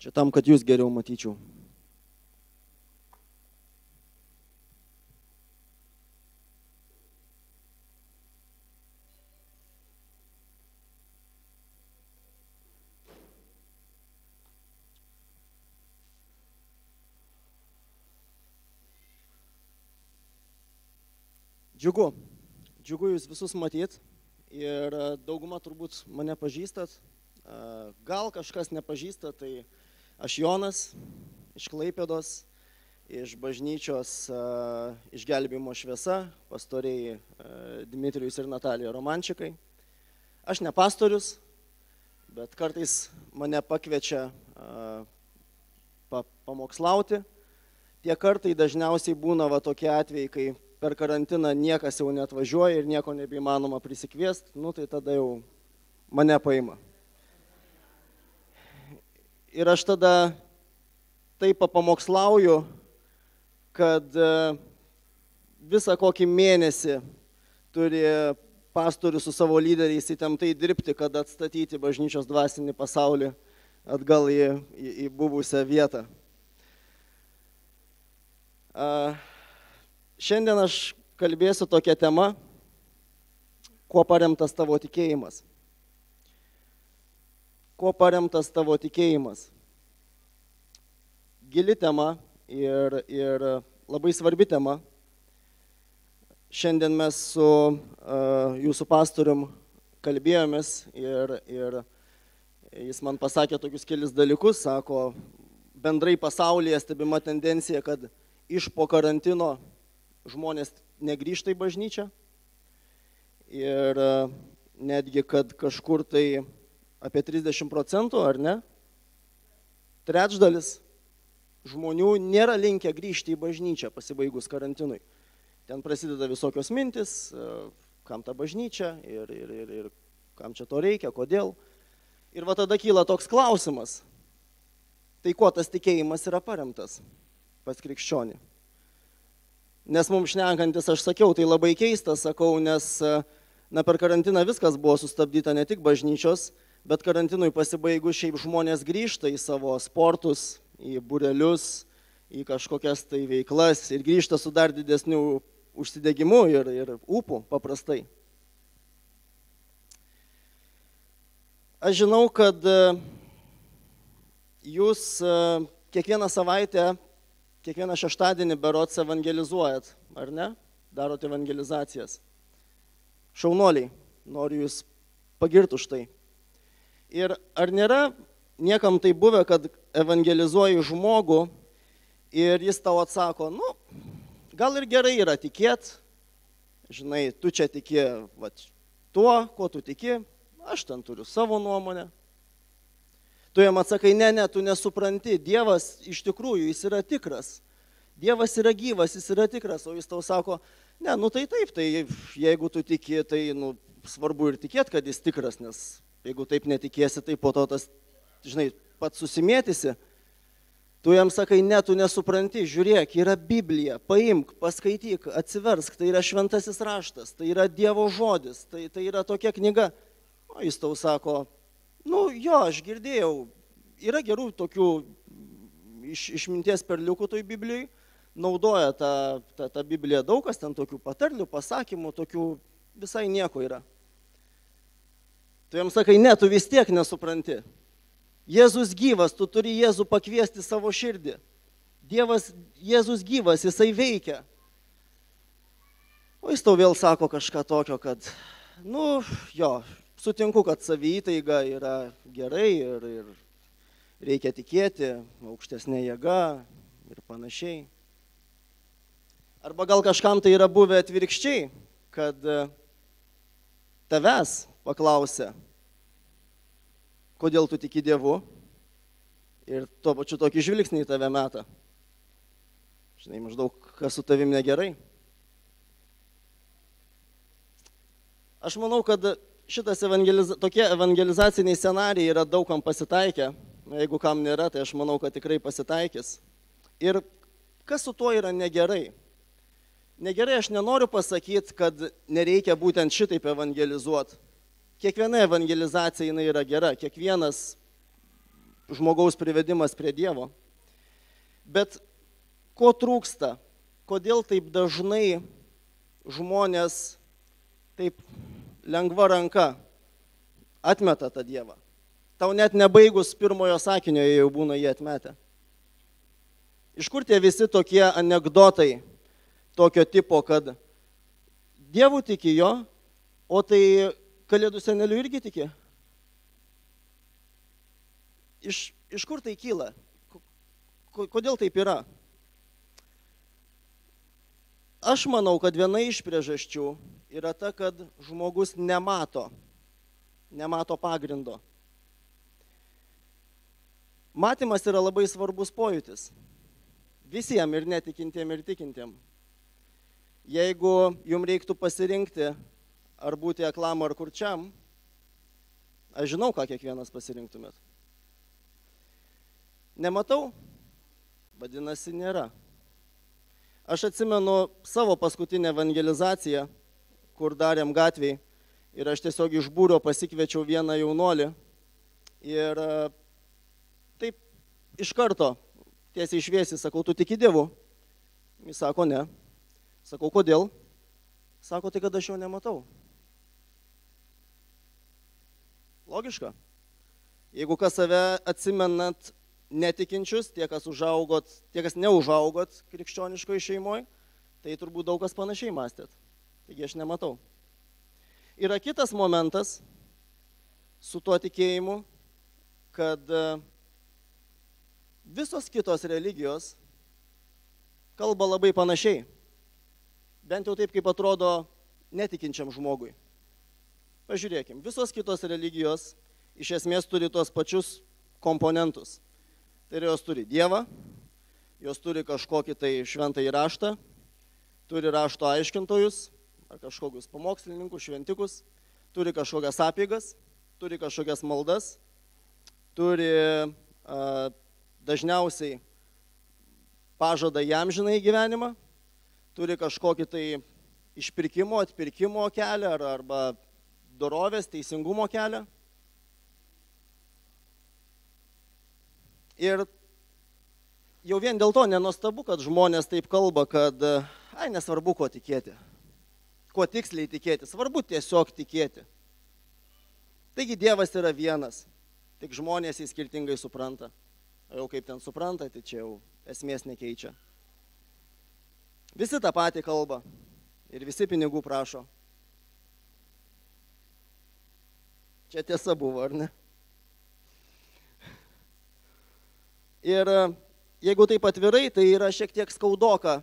Čia tam, kad jūs geriau matyčiau. Džiugu. Džiugu jūs visus matyt ir dauguma turbūt mane pažįstat. Gal kažkas nepažįsta, tai aš Jonas iš Klaipėdos, iš bažnyčios Išgelbėjimo šviesa, pastoriai Dmitrijus ir Natalija Romančikai. Aš ne pastorius, bet kartais mane pakviečia pamokslauti. Tie kartai dažniausiai būna tokie atvejai, kai per karantiną niekas jau neatvažiuoja ir nieko nebeįmanoma prisikviesti, tai tada jau mane paima. Ir aš tada taip pamokslauju, kad visą kokį mėnesį turi pastorius su savo lyderiais įtemptai dirbti, kad atstatyti bažnyčios dvasinį pasaulį atgal į buvusią vietą. Šiandien aš kalbėsiu tokią temą, kuo paremtas tavo tikėjimas. Kuo paremtas tavo tikėjimas. Gili tema ir labai svarbi tema. Šiandien mes su jūsų pastorium kalbėjomės ir jis man pasakė tokius kelis dalykus. Sako, bendrai pasaulyje stebima tendencija, kad iš po karantino žmonės negrįžta į bažnyčią ir netgi, kad kažkur tai apie 30%, ar ne, trečdalis žmonių nėra linkę grįžti į bažnyčią pasibaigus karantinui. Ten prasideda visokios mintis, kam ta bažnyčia ir kam čia to reikia, kodėl. Ir tada kyla toks klausimas, tai kuo tas tikėjimas yra paremtas pas krikščionį? Nes mums šnekantis, aš sakiau, tai labai keista, sakau, nes per karantiną viskas buvo sustabdyta, ne tik bažnyčios, bet karantinui pasibaigus šiaip žmonės grįžta į savo sportus, į būrelius, į kažkokias tai veiklas ir grįžta su dar didesniu užsidegimu ir ūpu paprastai. Aš žinau, kad jūs kiekvieną savaitę, kiekvieną šeštadienį berods evangelizuojat, ar ne? Darot evangelizacijas. Šaunuoliai, noriu jūs pagirti už tai. Ir ar nėra niekam tai buvę, kad evangelizuoji žmogų ir jis tau atsako, gal ir gerai yra tikėt, žinai, tu čia tiki tuo, kuo tu tiki, aš ten turiu savo nuomonę. Tu jam atsakai, ne, tu nesupranti, Dievas iš tikrųjų, jis yra tikras. Dievas yra gyvas, jis yra tikras, o jis tau sako, ne, tai taip, tai jeigu tu tiki, tai svarbu ir tikėti, kad jis tikras, nes jeigu taip netikėsi, tai po to tas, žinai, pats susimėtysi. Tu jam sakai, ne, tu nesupranti, žiūrėk, yra Biblija, paimk, paskaityk, atsiversk, tai yra šventasis raštas, tai yra Dievo žodis, tai yra tokia knyga. O jis tau sako, jo, aš girdėjau, yra gerų tokių išminties perliukų toj Biblijai, naudoja tą Bibliją daug kas, ten tokių patarlių, pasakymų, tokių visai nieko yra. Tu jam sakai, ne, tu vis tiek nesupranti. Jėzus gyvas, tu turi Jėzų pakviesti savo širdį. Jėzus gyvas, jisai veikia. O jis tau vėl sako kažką tokio, kad, sutinku, kad saviįtaiga yra gerai ir reikia tikėti, aukštesnė jėga ir panašiai. Arba gal kažkam tai yra buvę atvirkščiai, kad tavęs paklausė, kodėl tu tiki Dievu ir tuo pačiu tokį žvilgsnį į tave meta. Žinai, maždaug, kas su tavim negerai. Aš manau, kad tokie evangelizaciniai scenarijai yra daugam pasitaikę. Jeigu kam nėra, tai aš manau, kad tikrai pasitaikys. Ir kas su tuo yra negerai? Negerai, aš nenoriu pasakyti, kad nereikia būtent šitaip evangelizuoti. Kiekviena evangelizacija jinai yra gera, kiekvienas žmogaus privedimas prie Dievo. Bet ko trūksta? Kodėl taip dažnai žmonės taip lengva ranka atmeta tą Dievą? Tau net nebaigus pirmojo sakinio jie jau būna jį atmetę. Iš kur tie visi tokie anekdotai tokio tipo, kad Dievu tiki jo, o tai Kalėdų seneliu irgi tiki? Iš kur tai kyla? Kodėl taip yra? Aš manau, kad viena iš priežasčių yra ta, kad žmogus nemato pagrindo. Matymas yra labai svarbus pojūtis. Visiems ir netikintiem, ir tikintiem. Jeigu jums reiktų pasirinkti, ar būti aklam, ar kurčiam, aš žinau, ką kiekvienas pasirinktumėt. Nematau? Vadinasi, nėra. Aš atsimenu savo paskutinę evangelizaciją, kur darėm gatvėj, ir aš tiesiog iš būrio pasikviečiau vieną jaunuolį ir taip iš karto tiesiai šviesiai sakau, tu tiki Dievu? Jis sako, ne. Sakau, kodėl? Sako, tai kad aš jo nematau. Logiška. Jeigu kas save atsimenat netikinčius, tie, kas neužaugot krikščioniškoje šeimoje, tai turbūt daug kas panašiai mąstėt. Taigi aš nematau. Yra kitas momentas su tuo tikėjimu, kad visos kitos religijos kalba labai panašiai. Bent jau taip, kaip atrodo netikinčiam žmogui. Pažiūrėkim, visos kitos religijos iš esmės turi tos pačius komponentus. Tai jos turi Dievą, jos turi kažkokį tai šventąjį raštą, turi rašto aiškintojus, ar kažkokius pamokslininkus, šventikus, turi kažkokias apeigas, turi kažkokias maldas, turi dažniausiai pažadą įamžinąjį gyvenimą, turi kažkokį tai išpirkimo, atpirkimo kelią arba dorovės, teisingumo kelią. Ir jau vien dėl to nenuostabu, kad žmonės taip kalba, kad nesvarbu, kuo tikėti, kuo tiksliai tikėti, svarbu tiesiog tikėti. Taigi Dievas yra vienas, tik žmonės jį skirtingai supranta. O jau kaip ten supranta, tai čia jau esmės nekeičia. Visi tą patį kalba ir visi pinigų prašo. Čia tiesa buvo, ar ne? Ir jeigu taip atvirai, tai yra šiek tiek skaudoka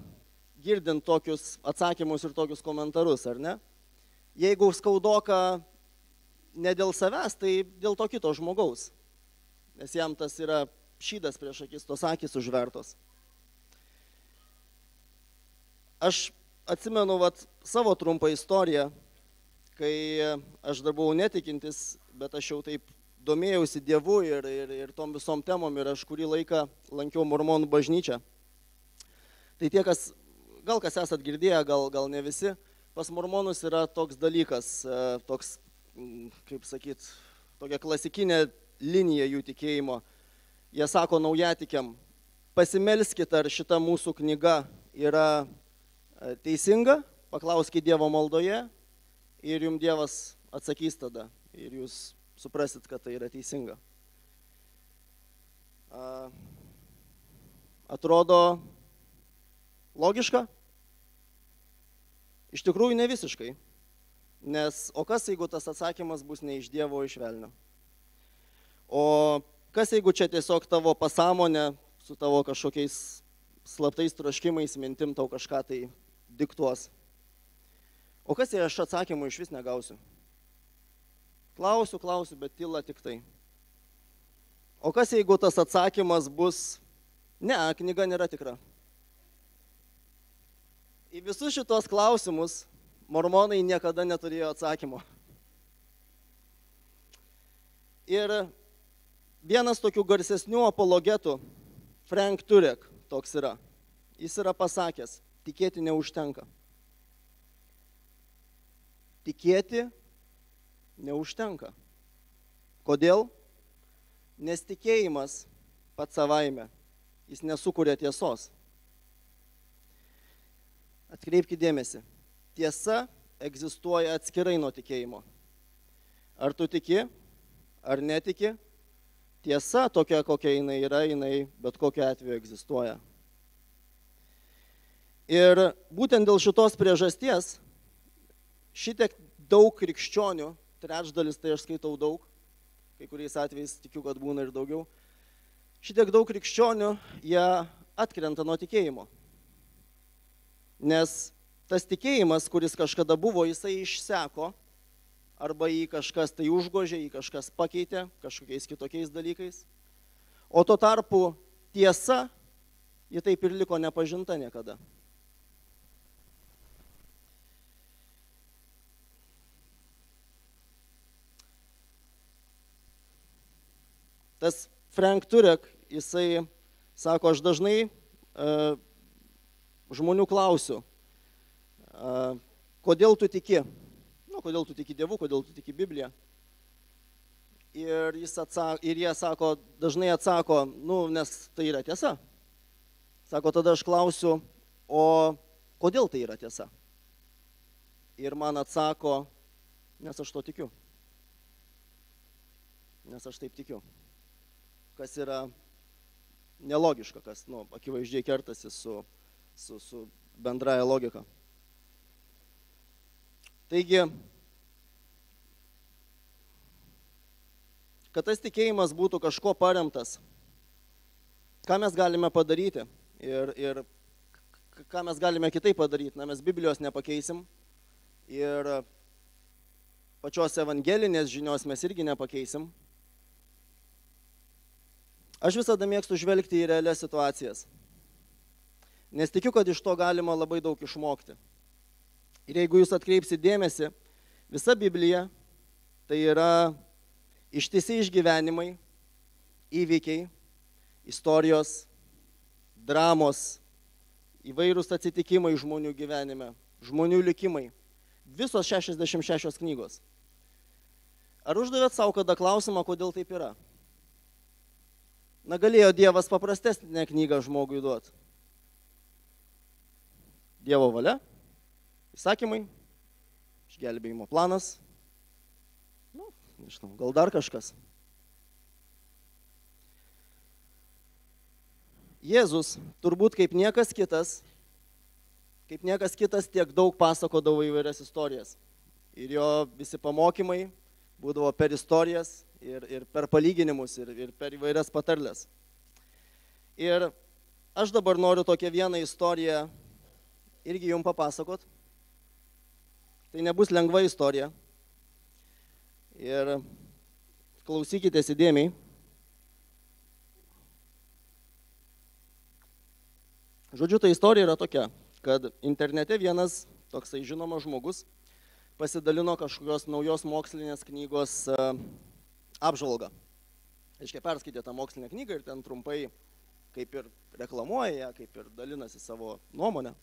girdint tokius atsakymus ir tokius komentarus, ar ne? Jeigu skaudoka ne dėl savęs, tai dėl to kito žmogaus. Nes jam tas yra šydas prieš akis, tos akis užvertos. Aš atsimenu savo trumpą istoriją, kai aš dar buvau netikintis, bet aš jau taip domėjausi Dievu ir tom visom temom ir aš kurį laiką lankiau mormonų bažnyčią. Tai tie, gal kas esat girdėję, gal ne visi, pas mormonus yra toks dalykas, toks, kaip sakyt, tokia klasikinė linija jų tikėjimo. Jie sako naujatikiam, pasimelskit, ar šita mūsų knyga yra teisinga, paklauskit Dievo maldoje ir jums Dievas atsakys tada ir jūs suprasit, kad tai yra teisinga. Atrodo logiška? Iš tikrųjų ne visiškai. Nes o kas, jeigu tas atsakymas bus ne iš Dievo, o iš velnio? O kas, jeigu čia tiesiog tavo pasąmonė su tavo kažkokiais slaptais troškimais, mintim tau kažką tai diktuos? O kas, jei aš atsakymų iš vis negausiu? Klausiu, bet tyla tik tai. O kas, jeigu tas atsakymas bus, ne, knyga nėra tikra? Į visus šitos klausimus mormonai niekada neturėjo atsakymo. Ir vienas tokių garsesnių apologetų, Frank Turek, toks yra, jis yra pasakęs, tikėti neužtenka. Tikėti neužtenka. Kodėl? Nes tikėjimas pats savaime, jis nesukuria tiesos. Atkreipkite dėmesį, tiesa egzistuoja atskirai nuo tikėjimo. Ar tu tiki, ar netiki, tiesa tokia, kokia jinai yra, jinai bet kokiu atveju egzistuoja. Ir būtent dėl šitos priežasties šitiek daug krikščionių, trečdalis tai aš skaitau daug, kai kuriais atvejais tikiu, kad būna ir daugiau, šitiek daug krikščionių, jie atkrenta nuo tikėjimo. Nes tas tikėjimas, kuris kažkada buvo, jisai išseko, arba jį kažkas tai užgožė, jį kažkas pakeitė kažkokiais kitokiais dalykais. O tuo tarpu tiesa, ji taip ir liko nepažinta niekada. Tas Frank Turek, jisai sako, aš dažnai žmonių klausiu, kodėl tu tiki? Kodėl tu tiki Dievu, kodėl tu tiki Bibliją? Ir jie sako, dažnai atsako, nes tai yra tiesa. Sako, tada aš klausiu, o kodėl tai yra tiesa? Ir man atsako, nes aš to tikiu. Nes aš taip tikiu. Kas yra nelogiška, kas akivaizdžiai kertasi su bendraja logika. Taigi, kad tas tikėjimas būtų kažko paremtas, ką mes galime padaryti ir ką mes galime kitaip padaryti, mes Biblijos nepakeisim ir pačios evangelinės žinios mes irgi nepakeisim. Aš visada mėgstu žvelgti į realias situacijas, nes tikiu, kad iš to galima labai daug išmokti. Ir jeigu jūs atkreipsite dėmesį, visa Biblija tai yra ištisi išgyvenimai, įvykiai, istorijos, dramos, įvairūs atsitikimai žmonių gyvenime, žmonių likimai. Visos 66 knygos. Ar uždavėt savo kada klausimą, kodėl taip yra? Galėjo Dievas paprastesnę knygą žmogui duoti. Dievo valia, įsakymai, išgelbėjimo planas, nežinau, gal dar kažkas. Jėzus turbūt kaip niekas kitas tiek daug pasakodavo įvairias istorijas. Ir jo visi pamokymai būdavo per istorijas ir per palyginimus ir per įvairias patarles. Ir aš dabar noriu tokią vieną istoriją irgi jums papasakot. Tai nebus lengva istorija. Ir klausykitės įdėmiai. Žodžiu, ta istorija yra tokia, kad internete vienas toksai žinomas žmogus pasidalino kažkokios naujos mokslinės knygos apžvalgą. Aiškiai, perskaitė tą mokslinę knygą ir ten trumpai kaip ir reklamuoja ją, kaip ir dalinasi savo nuomonę.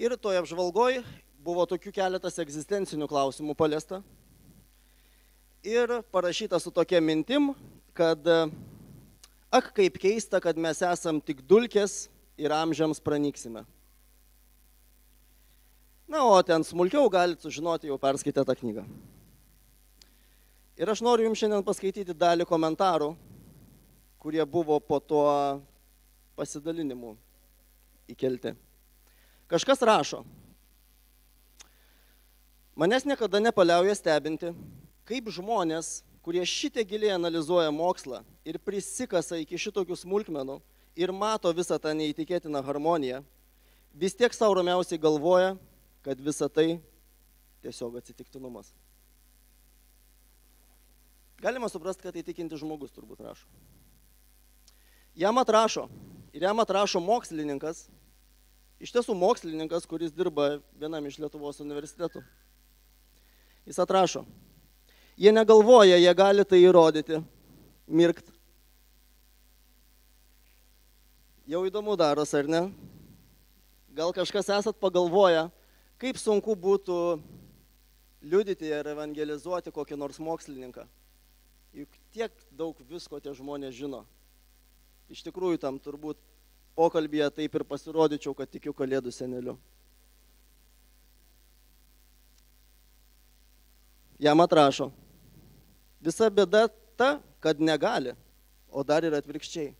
Ir toje apžvalgoje buvo tokių keletas egzistencinių klausimų paliesta. Ir parašyta su tokia mintim, kad kaip keista, kad mes esam tik dulkės ir amžiams pranyksime. O ten smulkiau galite sužinoti, jau perskaitę tą knygą. Ir aš noriu jums šiandien paskaityti dalį komentarų, kurie buvo po tuo pasidalinimu įkelti. Kažkas rašo, manęs niekada nepaliauja stebinti, kaip žmonės, kurie šitie giliai analizuoja mokslą ir prisikasa iki šitokių smulkmenų ir mato visą tą neįtikėtiną harmoniją, vis tiek savo ramiausiai galvoja, kad visa tai tiesiog atsitiktinumas. Galima suprasti, kad tai tikintis žmogus turbūt rašo. Jam atrašo mokslininkas, iš tiesų mokslininkas, kuris dirba vienam iš Lietuvos universitetų. Jis atrašo. Jie negalvoja, jie gali tai įrodyti, mirkt. Jau įdomu daros, ar ne? Gal kažkas esat pagalvoję, kaip sunku būtų liudyti ir evangelizuoti kokį nors mokslininką. Juk tiek daug visko tie žmonės žino. Iš tikrųjų, tam turbūt pokalbėje taip ir pasirodyčiau, kad tikiu Kalėdų seneliu. Jam atrašo. Visa bėda ta, kad negali, o dar ir atvirkščiai.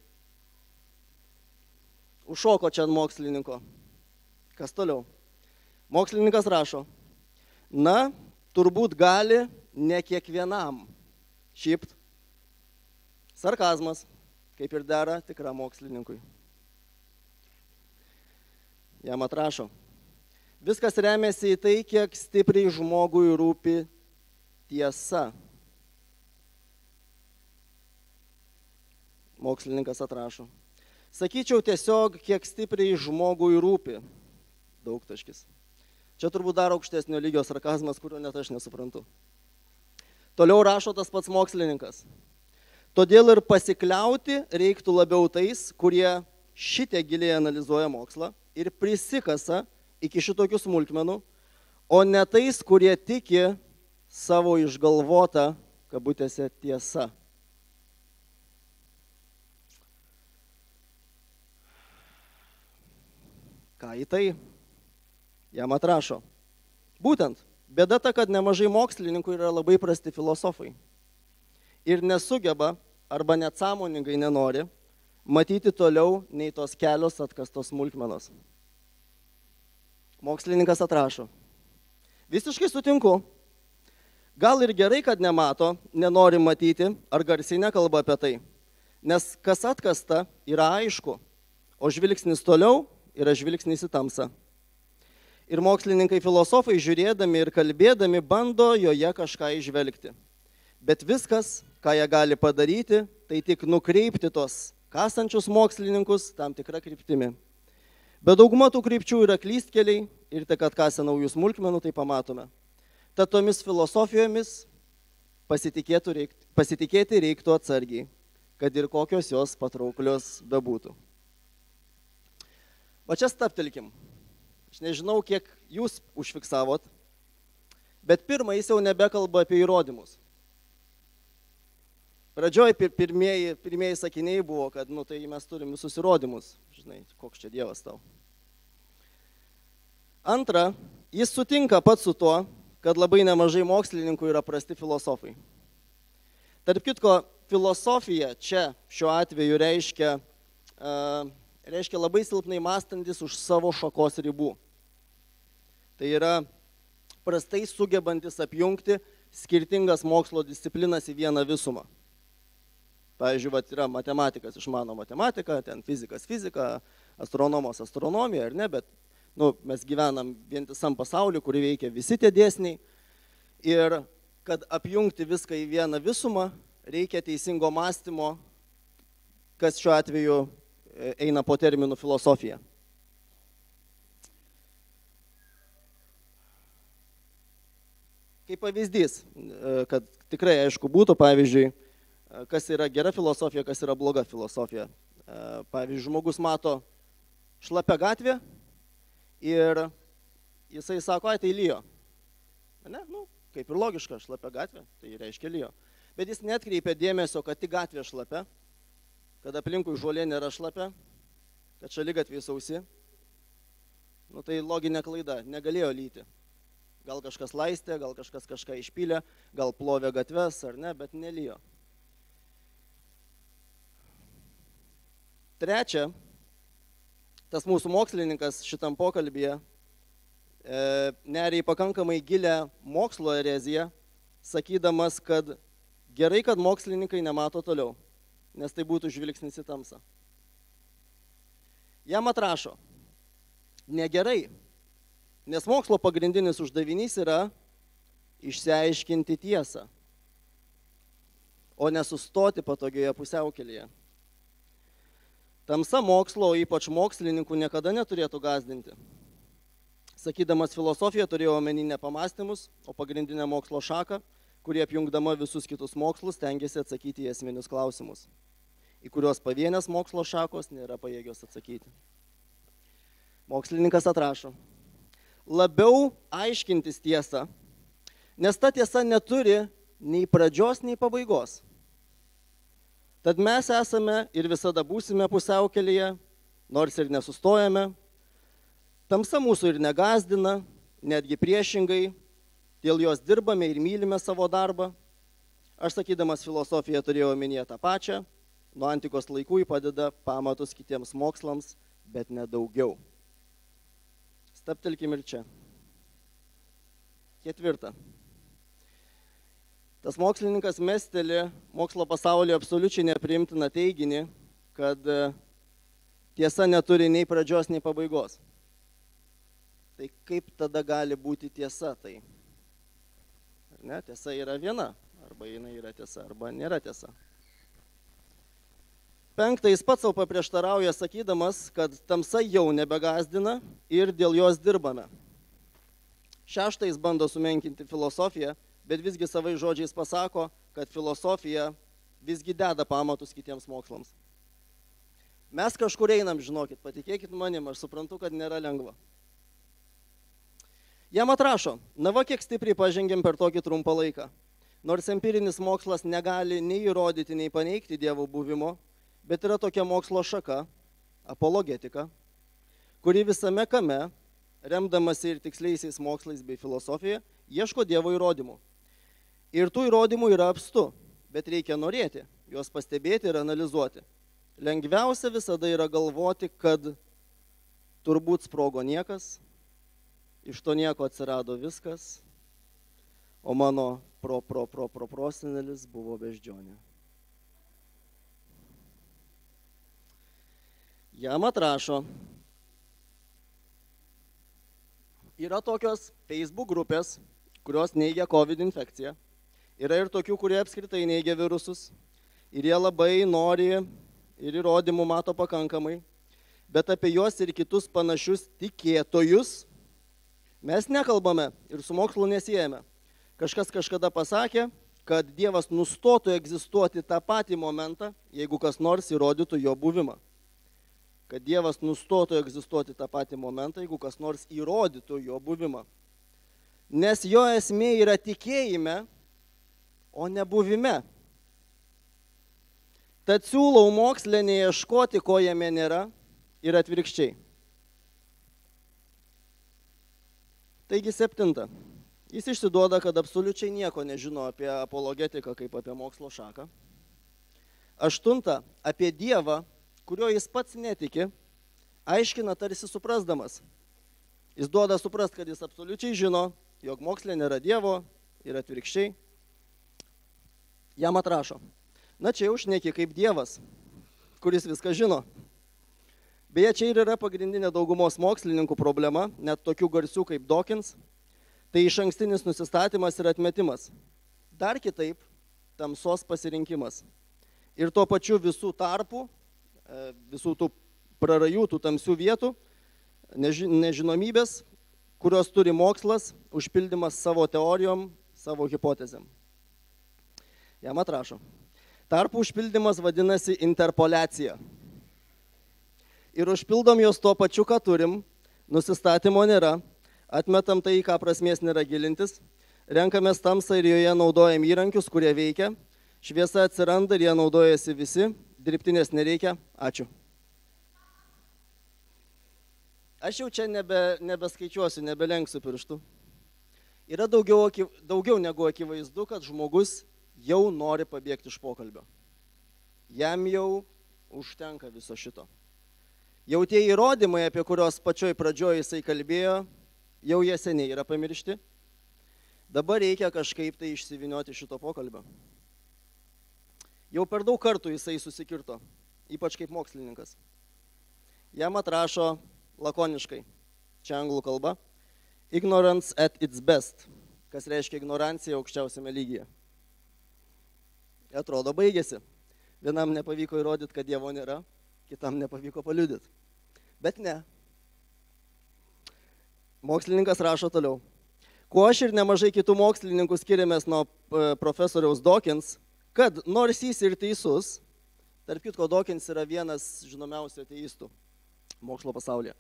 Užšoko čia ant mokslininko. Kas toliau? Mokslininkas rašo. Na, turbūt gali ne kiekvienam. Šypt. Sarkazmas, kaip ir dera tikra mokslininkui. Jam atrašo. Viskas remiasi į tai, kiek stipriai žmogui rūpi tiesa. Mokslininkas atrašo. Sakyčiau tiesiog, kiek stipriai žmogui rūpi. Daugtaškis. Čia turbūt dar aukštesnio lygio sarkazmas, kurio net aš nesuprantu. Toliau rašo tas pats mokslininkas. Todėl ir pasikliauti reiktų labiau tais, kurie šitie giliai analizuoja mokslą ir prisikasa iki šitokių smulkmenų, o ne tais, kurie tiki savo išgalvotą, kabutėse, tiesa. Ką į tai? Jam atrašo. Būtent, bėda ta, kad nemažai mokslininkų yra labai prasti filosofai ir nesugeba, arba net sąmoningai nenori, matyti toliau nei tos kelios atkastos smulkmenos. Mokslininkas atrašo. Visiškai sutinku. Gal ir gerai, kad nemato, nenori matyti, ar garsiai nekalba apie tai. Nes kas atkasta yra aišku, o žvilgsnis toliau yra žvilgsnis į tamsą. Ir mokslininkai filosofai žiūrėdami ir kalbėdami bando joje kažką įžvelgti. Bet viskas, ką jie gali padaryti, tai tik nukreipti tos kasančius mokslininkus tam tikrą kryptimi. Bet dauguma tų krypčių yra klystkeliai ir tik atkasę naujų smulkmenų, tai pamatome. Tad tomis filosofijomis pasitikėti reiktų atsargiai, kad ir kokios jos patrauklios bebūtų. O čia staptelkim. Aš nežinau, kiek jūs užfiksavot, bet pirmą jis jau nebekalba apie įrodymus. Pradžioj pirmieji sakiniai buvo, kad tai mes turim visus įrodymus. Žinai, koks čia Dievas tau. Antra, jis sutinka pats su tuo, kad labai nemažai mokslininkų yra prasti filosofai. Tarp kitko, filosofija čia šiuo atveju reiškia labai silpnai mąstantis už savo šakos ribų. Tai yra prastai sugebantis apjungti skirtingas mokslo disciplinas į vieną visumą. Pavyzdžiui, yra matematikas išmano matematiką, ten fizikas fizika, astronomas astronomija, ar ne, bet mes gyvenam vientisam pasauliu, kurį veikia visi tie dėsniai. Ir kad apjungti viską į vieną visumą, reikia teisingo mąstymo, kas šiuo atveju eina po terminų filosofija. Kaip pavyzdys, kad tikrai aišku būtų, pavyzdžiui, kas yra gera filosofija, kas yra bloga filosofija. Pavyzdžiui, žmogus mato šlapę gatvę ir jisai sako, tai lyjo. Ne? Kaip ir logiška, šlapę gatvę, tai reiškia lyjo. Bet jis netkreipia dėmesio, kad tik gatvė šlapia, kad aplinkui žolė nėra šlapia, kad šaligatviai sausi. Tai loginė klaida, negalėjo lyti. Gal kažkas laistė, gal kažkas kažką išpylė, gal plovė gatves ar ne, bet nelijo. Trečia, tas mūsų mokslininkas šitam pokalbyje neria į pakankamai gilę mokslo ereziją, sakydamas, kad gerai, kad mokslininkai nemato toliau, nes tai būtų žvilgsnis į tamsą. Jam atrašo, negerai, nes mokslo pagrindinis uždavinys yra išsiaiškinti tiesą, o nesustoti patogioje pusiaukelėje. Tamsa mokslo, ypač mokslininkų, niekada neturėtų gąsdinti. Sakydamas filosofiją turėjau omeny ne pamąstymus, o pagrindinę mokslo šaką, kurie apjungdama visus kitus mokslus tengiasi atsakyti į esminius klausimus, į kuriuos pavienės mokslo šakos nėra pajėgios atsakyti. Mokslininkas atrašo, labiau aiškintis tiesą, nes ta tiesa neturi nei pradžios, nei pabaigos. Tad mes esame ir visada būsime pusiaukelėje, nors ir nesustojame. Tamsa mūsų ir negazdina, netgi priešingai, dėl jos dirbame ir mylime savo darbą. Aš sakydamas filosofiją turėjau omenyje tą pačią, nuo antikos laikų ji padeda pamatus kitiems mokslams, bet ne daugiau. Stabtelkim ir čia. 4. Tas mokslininkas mesteli mokslo pasaulyje absoliučiai nepriimtiną teiginį, kad tiesa neturi nei pradžios, nei pabaigos. Tai kaip tada gali būti tiesa tai? Ne, tiesa yra viena, arba jinai yra tiesa, arba nėra tiesa. 5. Jis pats savo paprieštarauja, sakydamas, kad tamsa jau nebegazdina ir dėl jos dirbame. 6. Jis bando sumenkinti filosofiją, bet visgi savai žodžiais pasako, kad filosofija visgi deda pamatus kitiems mokslams. Mes kažkur einam, žinokit, patikėkit manim, aš suprantu, kad nėra lengva. Jam atrašo, na va kiek stipriai pažengėm per tokį trumpą laiką. Nors empirinis mokslas negali nei įrodyti, nei paneigti Dievo buvimo, bet yra tokia mokslo šaka, apologetika, kuri visame kame, remdamasi ir tiksliaisiais mokslais bei filosofija, ieško Dievo įrodymų. Ir tų įrodymų yra apstu, bet reikia norėti, juos pastebėti ir analizuoti. Lengviausia visada yra galvoti, kad turbūt sprogo niekas, iš to nieko atsirado viskas, o mano prosenelis buvo beždžionė. Jam atrašo, yra tokios Facebook grupės, kurios neigia COVID infekciją. Yra ir tokių, kurie apskritai neigia virusus. Ir jie labai nori ir įrodymų mato pakankamai. Bet apie juos ir kitus panašius tikėtojus mes nekalbame ir su mokslu nesijame. Kažkas kažkada pasakė, kad Dievas nustotų egzistuoti tą patį momentą, jeigu kas nors įrodytų jo buvimą. Kad Dievas nustotų egzistuoti tą patį momentą, jeigu kas nors įrodytų jo buvimą. Nes jo esmė yra tikėjime, o ne buvime. Tad siūlau mokslę neieškoti, ko jame nėra, ir atvirkščiai. Taigi 7. Jis išsiduoda, kad absoliučiai nieko nežino apie apologetiką kaip apie mokslo šaką. 8. Apie Dievą, kurio jis pats netiki, aiškina tarsi suprasdamas. Jis duoda suprast, kad jis absoliučiai žino, jog moksle nėra Dievo ir atvirkščiai. Jam atrašo. Na čia jau šneki kaip Dievas, kuris viską žino. Beje, čia ir yra pagrindinė daugumos mokslininkų problema, net tokių garsių kaip Dawkins, tai išankstinis nusistatymas ir atmetimas. Dar kitaip, tamsos pasirinkimas. Ir tuo pačiu visų tarpų, visų tų prarajų, tų tamsių vietų, nežinomybės, kurios turi mokslas, užpildymas savo teorijom, savo hipotezėm. Jam atrašo. Tarpų užpildymas vadinasi interpoliacija. Ir užpildom jos tuo pačiu, ką turim, nusistatymo nėra, atmetam tai, ką prasmės nėra gilintis, renkamės tamsą ir joje naudojam įrankius, kurie veikia, šviesa atsiranda ir jie naudojasi visi, dirbtinės nereikia, ačiū. Aš jau čia nebeskaičiuosiu, nebelenksiu pirštų. Yra daugiau negu akivaizdu, kad žmogus jau nori pabėgti iš pokalbio. Jam jau užtenka viso šito. Jau tie įrodymai, apie kurios pačioj pradžioje jisai kalbėjo, jau jie seniai yra pamiršti. Dabar reikia kažkaip tai išsivinioti šito pokalbio. Jau per daug kartų jisai susikirto, ypač kaip mokslininkas. Jam atrašo lakoniškai, čia anglų kalba, ignorance at its best, kas reiškia ignorancija aukščiausiame lygyje. Atrodo, baigėsi. Vienam nepavyko įrodyti, kad Dievo nėra, kitam nepavyko paliudyti. Bet ne. Mokslininkas rašo toliau. Kuo aš ir nemažai kitų mokslininkų skiriamės nuo profesoriaus Dawkins, kad nors jis ir teisus, tarp kitko Dawkins yra vienas žinomiausių ateistų mokslo pasaulyje,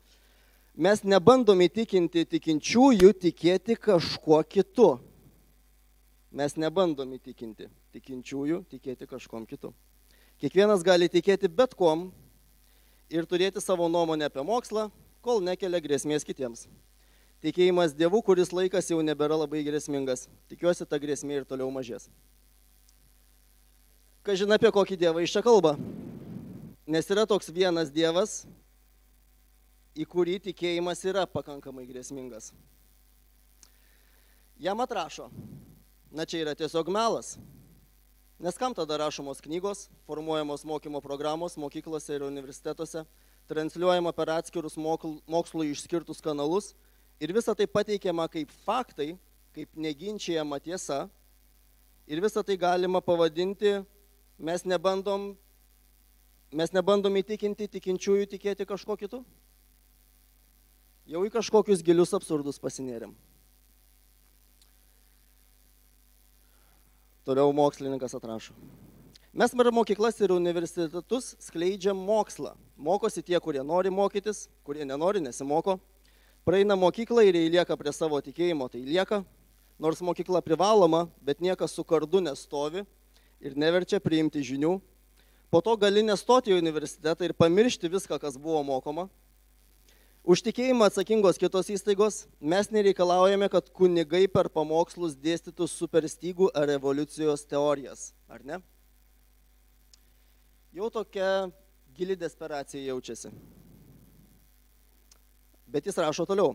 mes nebandom įtikinti tikinčiųjų tikėti kažkuo kitu. Mes nebandom įtikinti tikinčiųjų tikėti kažkom kitu. Kiekvienas gali tikėti bet kom ir turėti savo nuomonę apie mokslą, kol nekelia grėsmės kitiems. Tikėjimas Dievu, kuris laikas jau nebėra labai grėsmingas. Tikiuosi, ta grėsmė ir toliau mažės. Kažin apie kokį Dievą iš čia kalba. Nes yra toks vienas Dievas, į kurį tikėjimas yra pakankamai grėsmingas. Jam atrašo. Na čia yra tiesiog melas. Nes kam tada rašomos knygos, formuojamos mokymo programos mokyklose ir universitetuose, transliuojama per atskirus mokslui išskirtus kanalus ir visa tai pateikiama kaip faktai, kaip neginčiama tiesa ir visa tai galima pavadinti, mes nebandom įtikinti tikinčiųjų tikėti kažko kitu. Jau į kažkokius gilius absurdus pasinėrėm. Toliau mokslininkas atrašo. Mes per mokyklas ir universitetus skleidžiam mokslą. Mokosi tie, kurie nori mokytis, kurie nenori, nesimoko. Praeina mokyklą ir jei lieka prie savo tikėjimo, tai lieka. Nors mokykla privaloma, bet niekas su kardu nestovi ir neverčia priimti žinių. Po to gali nestoti į universitetą ir pamiršti viską, kas buvo mokoma. Už tikėjimą atsakingos kitos įstaigos mes nereikalaujame, kad kunigai per pamokslus dėstytų superstygų ar evoliucijos teorijas, ar ne? Jau tokia gili desperacija jaučiasi. Bet jis rašo toliau.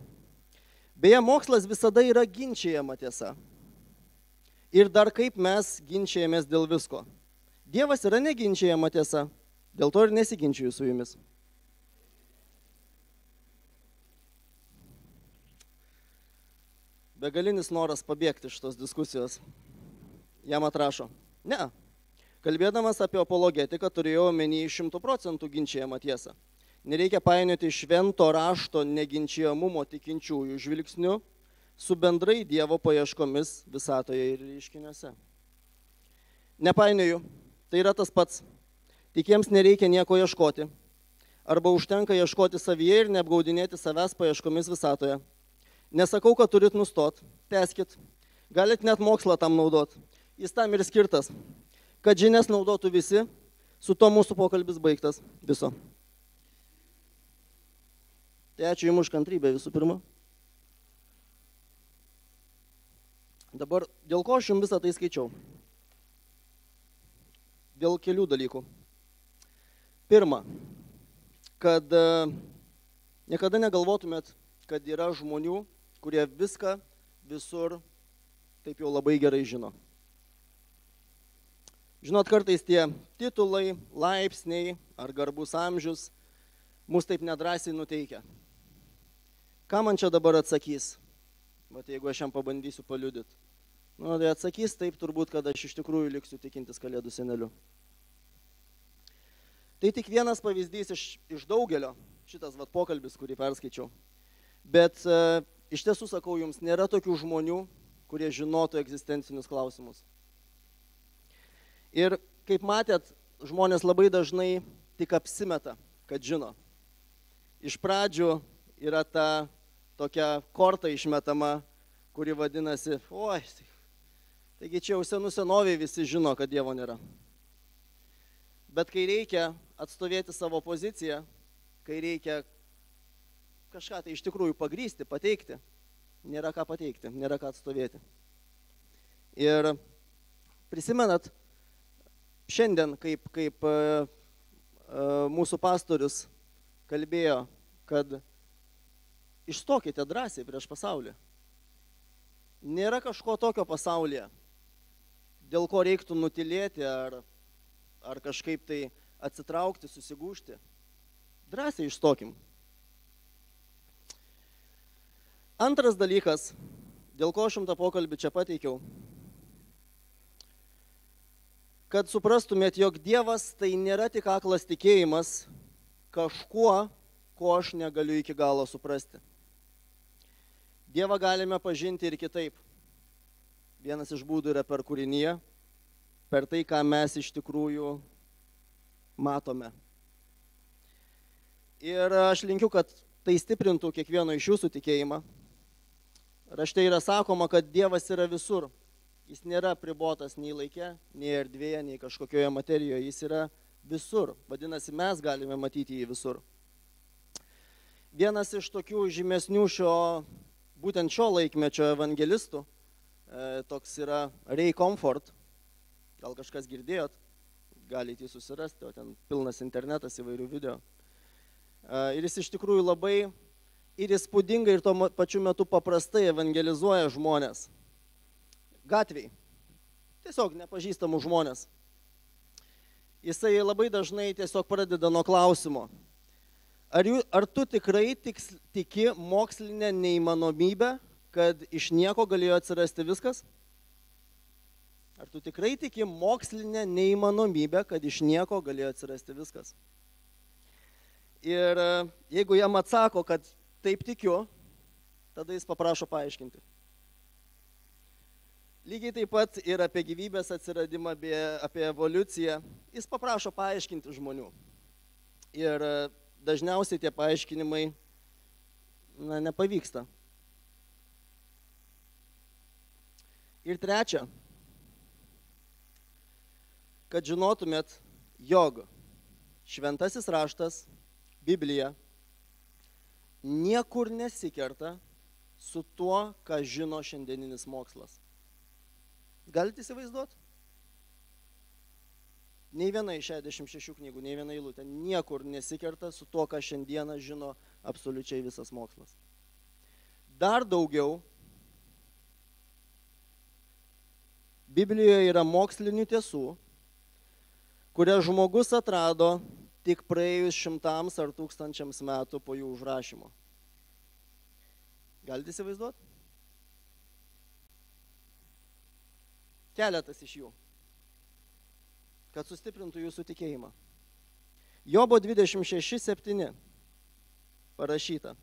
Beje, mokslas visada yra ginčijama tiesa. Ir dar kaip mes ginčijamės dėl visko. Dievas yra neginčijama tiesa, dėl to ir nesiginčiju su jumis. Begalinis noras pabėgti iš tos diskusijos. Jam atrašo. Ne. Kalbėdamas apie apologetiką turėjau omeny 100% ginčijamą tiesą. Nereikia painioti švento rašto neginčijamumo tikinčiųjų žvilgsniu su bendrai Dievo paieškomis visatoje ir reiškiniuose. Nepainioju. Tai yra tas pats. Tikiems nereikia nieko ieškoti. Arba užtenka ieškoti savyje ir neapgaudinėti savęs paieškomis visatoje. Nesakau, kad turit nustot, tęskit, galit net mokslą tam naudot. Jis tam ir skirtas, kad žinias naudotų visi, su to mūsų pokalbis baigtas viso. Tai ačiū Jums už kantrybę visų pirma. Dabar, dėl ko aš Jums visą tai skaičiau? Dėl kelių dalykų. Pirma, kad niekada negalvotumėt, kad yra žmonių, kurie viską visur taip jau labai gerai žino. Žinot, kartais tie titulai, laipsniai ar garbus amžius mus taip nedrąsiai nuteikia. Ką man čia dabar atsakys? Bet jeigu aš jam pabandysiu paliudyti. Nu, tai atsakys taip turbūt, kad aš iš tikrųjų liksiu tikintis Kalėdų seneliu. Tai tik vienas pavyzdys iš daugelio, šitas pokalbis, kurį perskaičiau. Bet iš tiesų sakau jums, nėra tokių žmonių, kurie žinotų egzistencinius klausimus. Ir kaip matėt, žmonės labai dažnai tik apsimeta, kad žino. Iš pradžių yra ta tokia korta išmetama, kuri vadinasi, oi, taigi čia jau senų senoviai visi žino, kad Dievo nėra. Bet kai reikia atstovėti savo poziciją, kai reikia kažką tai iš tikrųjų pagrysti, pateikti, nėra ką pateikti, nėra ką atstovėti. Ir prisimenat, šiandien, kaip mūsų pastorius kalbėjo, kad išstokite drąsiai prieš pasaulį. Nėra kažko tokio pasaulyje, dėl ko reiktų nutilėti ar kažkaip tai atsitraukti, susigūžti. Drąsiai išstokim. Antras dalykas, dėl ko aš jums tą pokalbį čia pateikiau, kad suprastumėt, jog Dievas tai nėra tik aklas tikėjimas kažkuo, ko aš negaliu iki galo suprasti. Dievą galime pažinti ir kitaip. Vienas iš būdų yra per kūriniją, per tai, ką mes iš tikrųjų matome. Ir aš linkiu, kad tai stiprintų kiekvieno iš jūsų tikėjimą. Rašte yra sakoma, kad Dievas yra visur. Jis nėra pribotas nei laike, nei erdvėje, nei kažkokioje materijoje. Jis yra visur. Vadinasi, mes galime matyti jį visur. Vienas iš tokių žymesnių būtent šio laikmečio evangelistų, toks yra Ray Comfort. Gal kažkas girdėjot, galite jį susirasti, o ten pilnas internetas įvairių video. Ir jis iš tikrųjų labai ir įspūdingai ir tuo pačiu metu paprastai evangelizuoja žmonės. Gatviai. Tiesiog nepažįstamų žmonės. Jisai labai dažnai tiesiog pradeda nuo klausimo. Ar tu tikrai tiki mokslinę neįmanomybę, kad iš nieko galėjo atsirasti viskas? Ar tu tikrai tiki mokslinę neįmanomybę, kad iš nieko galėjo atsirasti viskas? Ir jeigu jam atsako, kad taip tikiu, tada jis paprašo paaiškinti. Lygiai taip pat ir apie gyvybės atsiradimą, apie evoliuciją. Jis paprašo paaiškinti žmonių. Ir dažniausiai tie paaiškinimai nepavyksta. Ir trečia, kad žinotumėt, jog šventasis raštas, Biblija, niekur nesikerta su tuo, ką žino šiandieninis mokslas. Galite įsivaizduoti? Nei viena iš 66 knygų, nei viena eilutė niekur nesikerta su tuo, ką šiandieną žino absoliučiai visas mokslas. Dar daugiau, Biblijoje yra mokslinių tiesų, kurias žmogus atrado tik praėjus 100 ar 1000 metų po jų užrašymo. Galite įsivaizduoti? Keletas iš jų, kad sustiprintų jūsų tikėjimą. Jobo 26:7 parašyta.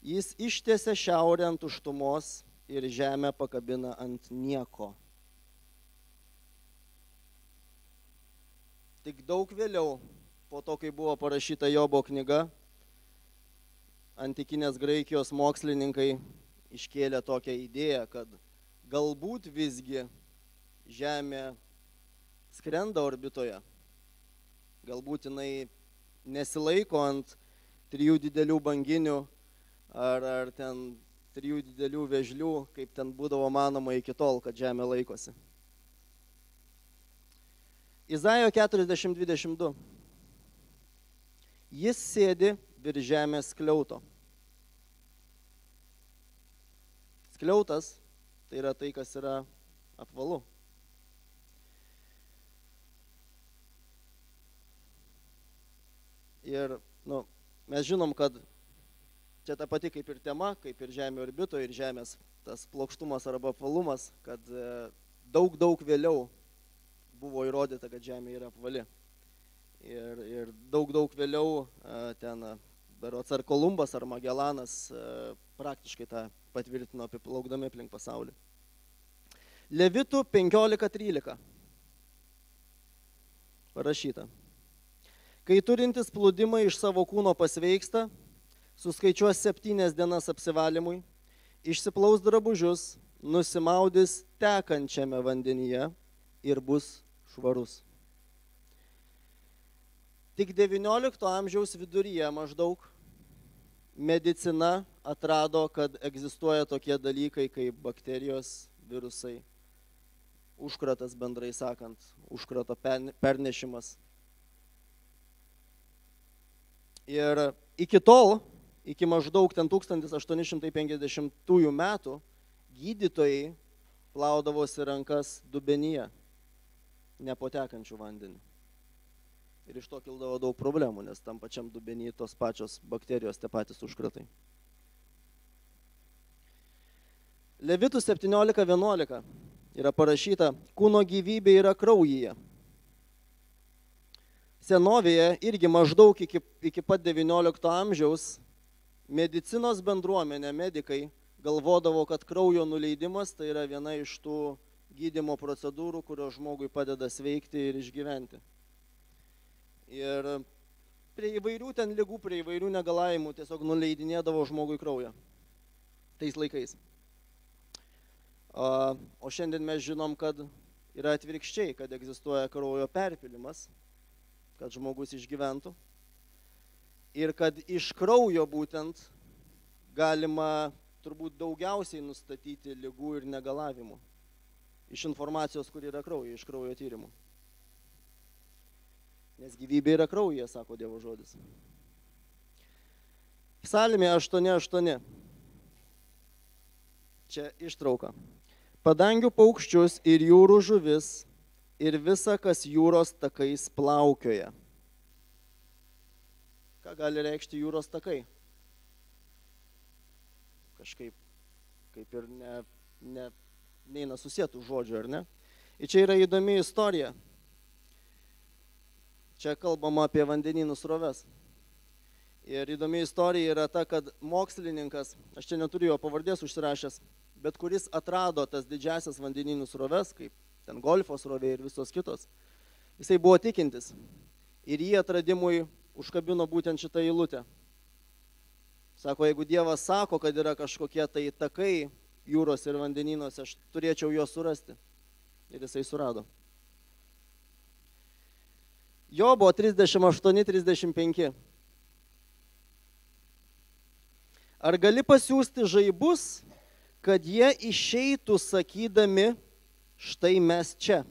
Jis ištiesia šiaurę ant tuštumos ir žemę pakabina ant nieko. Tik daug vėliau, po to, kai buvo parašyta Jobo knyga, antikinės Graikijos mokslininkai iškėlė tokią idėją, kad galbūt visgi Žemė skrenda orbitoje. Galbūt jinai nesilaiko ant 3 didelių banginių ar ten 3 didelių vėžlių, kaip ten būdavo manoma iki tol, kad Žemė laikosi. Izaijo 40:22. Jis sėdi virš žemės skliauto. Skliautas tai yra tai, kas yra apvalu. Ir mes žinom, kad čia ta pati kaip ir tema, kaip ir Žemė orbitoje ir Žemės tas plokštumas arba apvalumas, kad daug vėliau buvo įrodyta, kad Žemė yra apvali. Ir daug vėliau ten berods ar Kolumbas ar Magellanas praktiškai tą patvirtino apiplaukdami aplink pasaulį. Levitų 15:13 parašyta. Kai turintis plūdimą iš savo kūno pasveiksta, suskaičiuos 7 dienas apsivalymui, išsiplaus drabužius, nusimaudys tekančiame vandenyje ir bus švarus. Tik 19 amžiaus viduryje maždaug medicina atrado, kad egzistuoja tokie dalykai kaip bakterijos, virusai, užkratas bendrai sakant, užkrato pernešimas. Ir iki tol, iki maždaug 1850 metų, gydytojai plaudavosi rankas dubenyje, nepotekančių vandenį. Ir iš to kildavo daug problemų, nes tam pačiam dubenyje tos pačios bakterijos, tie patys užkratai. Levitų 17:11 yra parašyta, kūno gyvybė yra kraujyje. Senovėje irgi maždaug iki pat 19 amžiaus medicinos bendruomenė, medikai galvodavo, kad kraujo nuleidimas tai yra viena iš tų gydymo procedūrų, kurios žmogui padeda sveikti ir išgyventi. Ir prie įvairių ten ligų, prie įvairių negalavimų tiesiog nuleidinėdavo žmogui kraują. Tais laikais. O šiandien mes žinom, kad yra atvirkščiai, kad egzistuoja kraujo perpilimas. kad žmogus išgyventų. Ir kad iš kraujo būtent galima turbūt daugiausiai nustatyti ligų ir negalavimų. Iš informacijos, kur yra kraujo, iš kraujo tyrimų. Nes gyvybė yra kraujyje, sako Dievo žodis. Psalmė 8:8. Čia ištrauka. Padangių paukščius ir jūrų žuvis ir visa, kas jūros takais plaukioja. Ką gali reikšti jūros takai? Kažkaip kaip ir neina susietų žodžių, ar ne? Ir čia yra įdomi istorija. Čia kalbama apie vandenynų sroves. Ir įdomi istorija yra ta, kad mokslininkas, aš čia neturiu jo pavardės užsirašęs, bet kuris atrado tas didžiasias vandenynų sroves, kaip ten Golfo srovė ir visos kitos, jisai buvo tikintis. Ir jį atradimui užkabino būtent šitą eilutę. Sako, jeigu Dievas sako, kad yra kažkokie tai takai jūros ir vandenynuose, aš turėčiau juos surasti. Ir jisai surado. Jobo 38-35. Ar gali pasiųsti žaibus, kad jie išeitų sakydami, štai mes čia?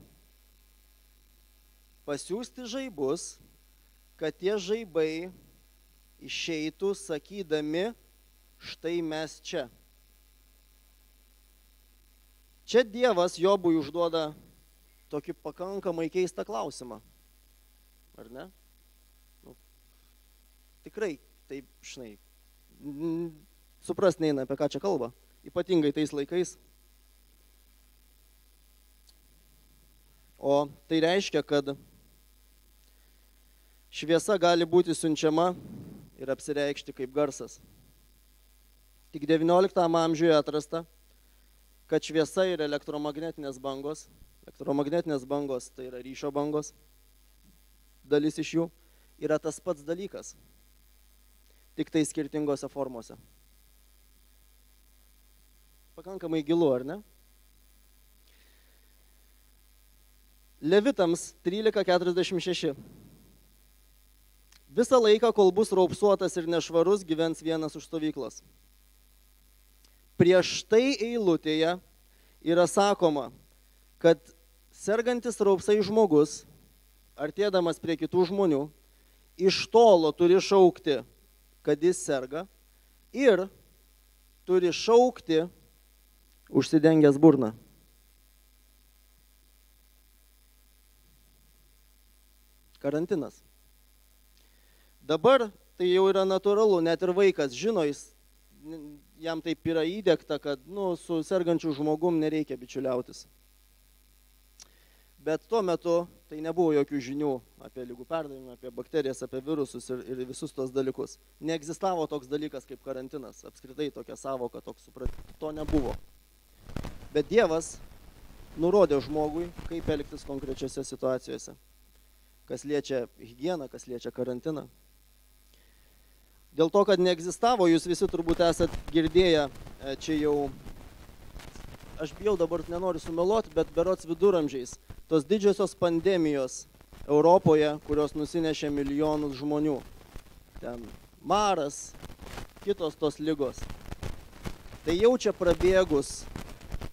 Pasiųsti žaibus, kad tie žaibai išeitų sakydami, štai mes čia. Čia Dievas Jobui užduoda tokį pakankamai keistą klausimą. Ar ne? Tikrai, taip, žinai, suprast neina, apie ką čia kalba. Ypatingai tais laikais. O tai reiškia, kad šviesa gali būti siunčiama ir apsireikšti kaip garsas. Tik 19 amžiuje atrasta, kad šviesa ir elektromagnetinės bangos tai yra ryšio bangos, dalis iš jų, yra tas pats dalykas, tik tai skirtingose formose. Pakankamai gilu, ar ne? Levitams 13:46. Visą laiką, kol bus raupsuotas ir nešvarus, gyvens vienas už stovyklos. Prieš tai eilutėje yra sakoma, kad sergantis raupsai žmogus, artėdamas prie kitų žmonių, iš tolo turi šaukti, kad jis serga, ir turi šaukti užsidengęs burną. Karantinas. Dabar tai jau yra natūralu, net ir vaikas žino, jam taip yra įdiegta, kad su sergančiu žmogum nereikia bičiuliautis. Bet tuo metu tai nebuvo jokių žinių apie ligų perdavimą, apie bakterijas, apie virusus ir visus tos dalykus. Neegzistavo toks dalykas kaip karantinas, apskritai tokia savoka, toks supratimas, to nebuvo. Bet Dievas nurodė žmogui, kaip elgtis konkrečiose situacijose, kas liečia higieną, kas liečia karantiną. Dėl to, kad neegzistavo, jūs visi turbūt esat girdėję, čia jau, aš bijau dabar nenoriu sumeluoti, bet berods viduramžiais, tos didžiosios pandemijos Europoje, kurios nusinešė milijonus žmonių. Ten maras, kitos tos ligos. Tai jau čia prabėgus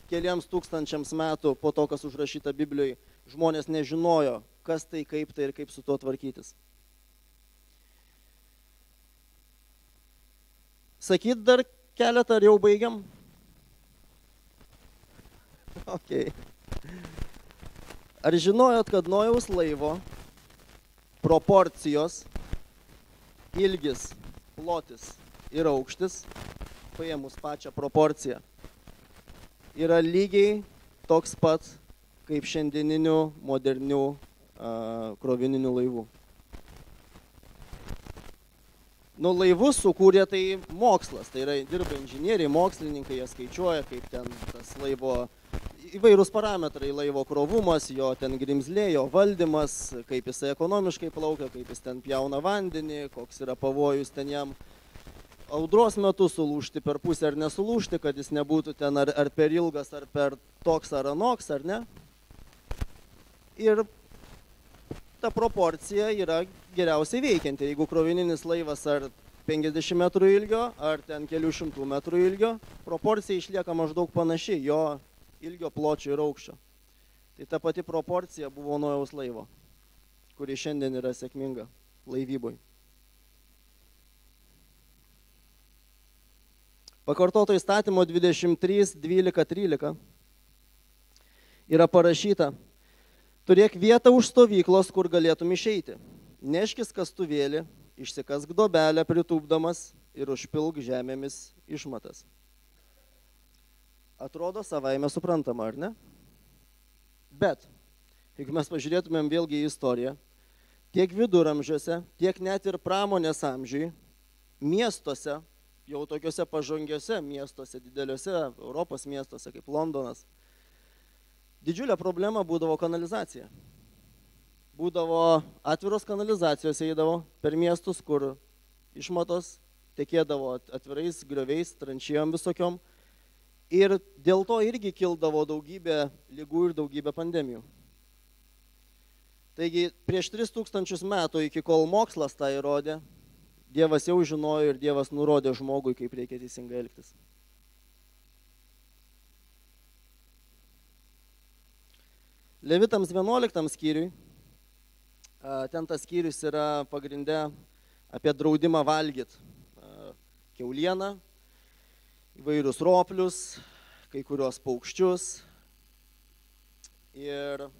keliems tūkstančiams metų po to, kas užrašyta Biblijoje, žmonės nežinojo, kas tai, kaip tai ir kaip su tuo tvarkytis. Sakyt dar keletą, ar jau baigiam? Ok. Ar žinojot, kad Nojaus laivo proporcijos, ilgis, plotis ir aukštis, paėmus pačią proporciją, yra lygiai toks pat kaip šiandieninių modernių krovininių laivų? Laivus sukūrė tai mokslas, tai yra dirba inžinieriai, mokslininkai, jie skaičiuoja, kaip ten tas laivo, įvairūs parametrai, laivo krovumas, jo ten grimzlė, jo valdymas, kaip jisai ekonomiškai plaukia, kaip jis ten pjauna vandenį, koks yra pavojus ten jam audros metu sulūžti per pusę ar nesulūžti, kad jis nebūtų ten ar per ilgas, ar per toks ar anoks, ar ne. Ir ta proporcija yra geriausiai veikianti. Jeigu krovininis laivas ar 50 metrų ilgio, ar ten kelių šimtų metrų ilgio, proporcija išlieka maždaug panaši jo ilgio, pločio ir aukščio. Tai ta pati proporcija buvo Nojaus laivo, kuri šiandien yra sėkminga laivyboj. Pakartoto įstatymo 23:12-13 yra parašyta: turėk vietą už stovyklos, kur galėtum išeiti. Neškis kastuvėlį, išsikask duobelę pritūpdamas ir užpilk žemėmis išmatas. Atrodo savaime suprantama, ar ne? Bet, jeigu mes pažiūrėtumėm vėlgi į istoriją, tiek viduramžiuose, tiek net ir pramonės amžiui, miestuose, jau tokiuose pažangiuose miestuose, dideliuose Europos miestuose kaip Londonas, didžiulė problema būdavo kanalizacija. Būdavo atviros kanalizacijos eidavo per miestus, kur išmatos tekėdavo atvirais grioviais, tranšėjom visokiom. Ir dėl to irgi kildavo daugybė ligų ir daugybė pandemijų. Taigi prieš 3000 metų, iki kol mokslas tą įrodė, Dievas jau žinojo ir Dievas nurodė žmogui, kaip reikia teisingai elgtis. Levitams 11 skyriui, ten tas skyrius yra pagrinde apie draudimą valgyti kiaulieną, įvairius roplius, kai kurios paukščius. Ir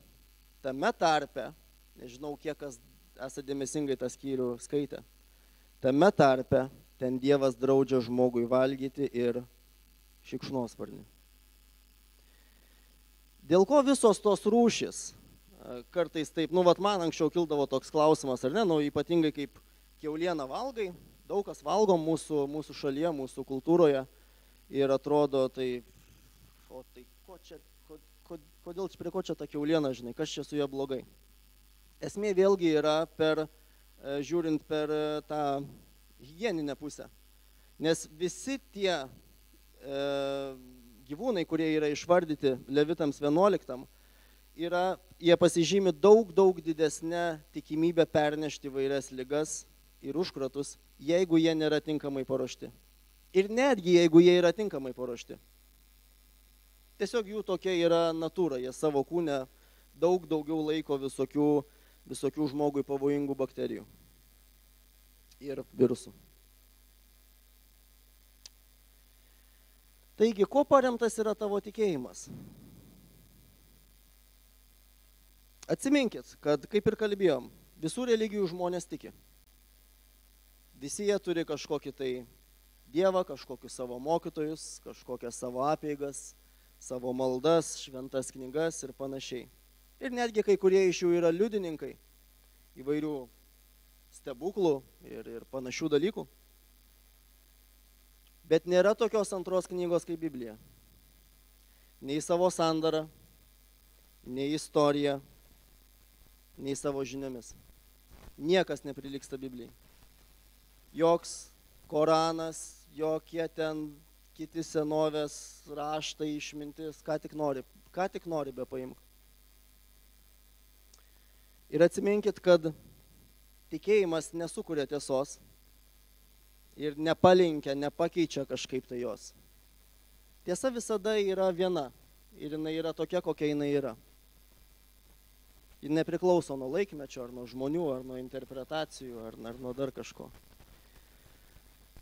tame tarpe, nežinau, kiek kas esate dėmesingai tą skyrių skaitę, tame tarpe ten Dievas draudžia žmogui valgyti ir šikšnosparnį. Dėl ko visos tos rūšys, kartais taip, man anksčiau kildavo toks klausimas, ar ne, ypatingai kaip kiaulieną valgai, daug kas valgo mūsų šalyje, mūsų kultūroje ir atrodo, tai kodėl prie ko čia ta kiauliena, žinai, kas čia su ja blogai. Esmė vėlgi yra žiūrint per tą higieninę pusę, nes visi tie gyvūnai, kurie yra išvardyti Levitams 11, jie pasižymi daug didesnę tikimybę pernešti įvairias ligas ir užkratus, jeigu jie nėra tinkamai paruošti. Ir netgi jeigu jie yra tinkamai paruošti. Tiesiog jų tokia yra natūra, jie savo kūne daugiau laiko visokių žmogui pavojingų bakterijų ir virusų. Taigi, kuo paremtas yra tavo tikėjimas? Atsiminkit, kad, kaip ir kalbėjom, visų religijų žmonės tiki. Visi jie turi kažkokį tai Dievą, kažkokius savo mokytojus, kažkokias savo apeigas, savo maldas, šventas knygas ir panašiai. Ir netgi kai kurie iš jų yra liudininkai įvairių stebuklų ir panašių dalykų. Bet nėra tokios antros knygos kaip Biblija. Nei savo sandarą, nei istoriją, nei savo žiniomis. Niekas neprilygsta Biblijai. Joks Koranas, jokie ten kiti senovės raštai, išmintis, ką tik nori be paimk. Ir atsiminkit, kad tikėjimas nesukuria tiesos ir nepalinkia, nepakeičia kažkaip tai jos. Tiesa visada yra viena ir jinai yra tokia, kokia jinai yra. Ji nepriklauso nuo laikmečio, ar nuo žmonių, ar nuo interpretacijų, ar nuo dar kažko.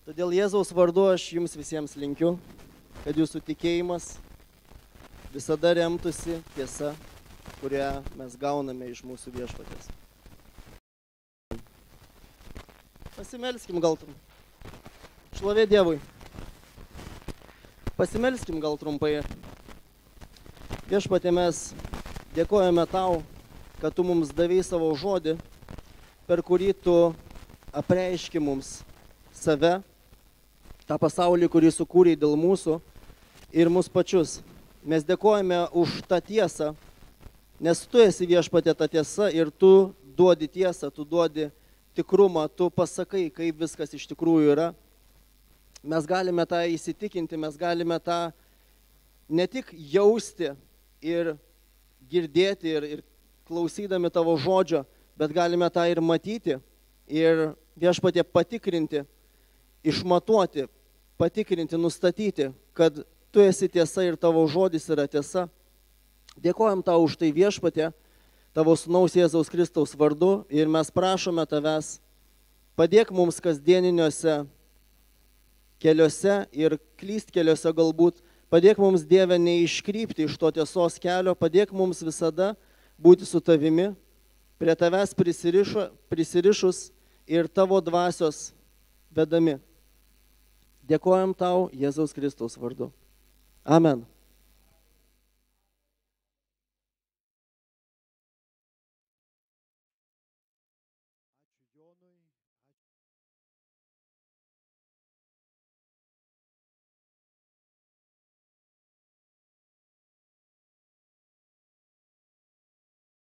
Todėl Jėzaus vardu aš jums visiems linkiu, kad jūsų tikėjimas visada remtųsi tiesa, kurią mes gauname iš mūsų Viešpaties. Pasimelskim gal trumpai. Šlovė Dievui. Pasimelskim gal trumpai. Viešpatie, mes dėkojame tau, kad tu mums davei savo žodį, per kurį tu apreiški mums save, tą pasaulį, kurį sukūrei dėl mūsų ir mus pačius. Mes dėkojame už tą tiesą, nes tu esi Viešpatie ta tiesa ir tu duodi tiesą, tu duodi tikrumą, tu pasakai, kaip viskas iš tikrųjų yra. Mes galime tą įsitikinti, mes galime tą ne tik jausti ir girdėti ir klausydami tavo žodžio, bet galime tą ir matyti ir Viešpatie patikrinti, išmatuoti, patikrinti, nustatyti, kad tu esi tiesa ir tavo žodis yra tiesa. Dėkojam tau už tai, Viešpatie, tavo sūnaus Jėzaus Kristaus vardu ir mes prašome tavęs, padėk mums kasdieniniuose keliuose ir klystkeliuose galbūt, padėk mums, Dieve, neiškrypti iš to tiesos kelio, padėk mums visada būti su tavimi, prie tavęs prisirišus ir tavo dvasios vedami. Dėkojam tau Jėzaus Kristaus vardu. Amen.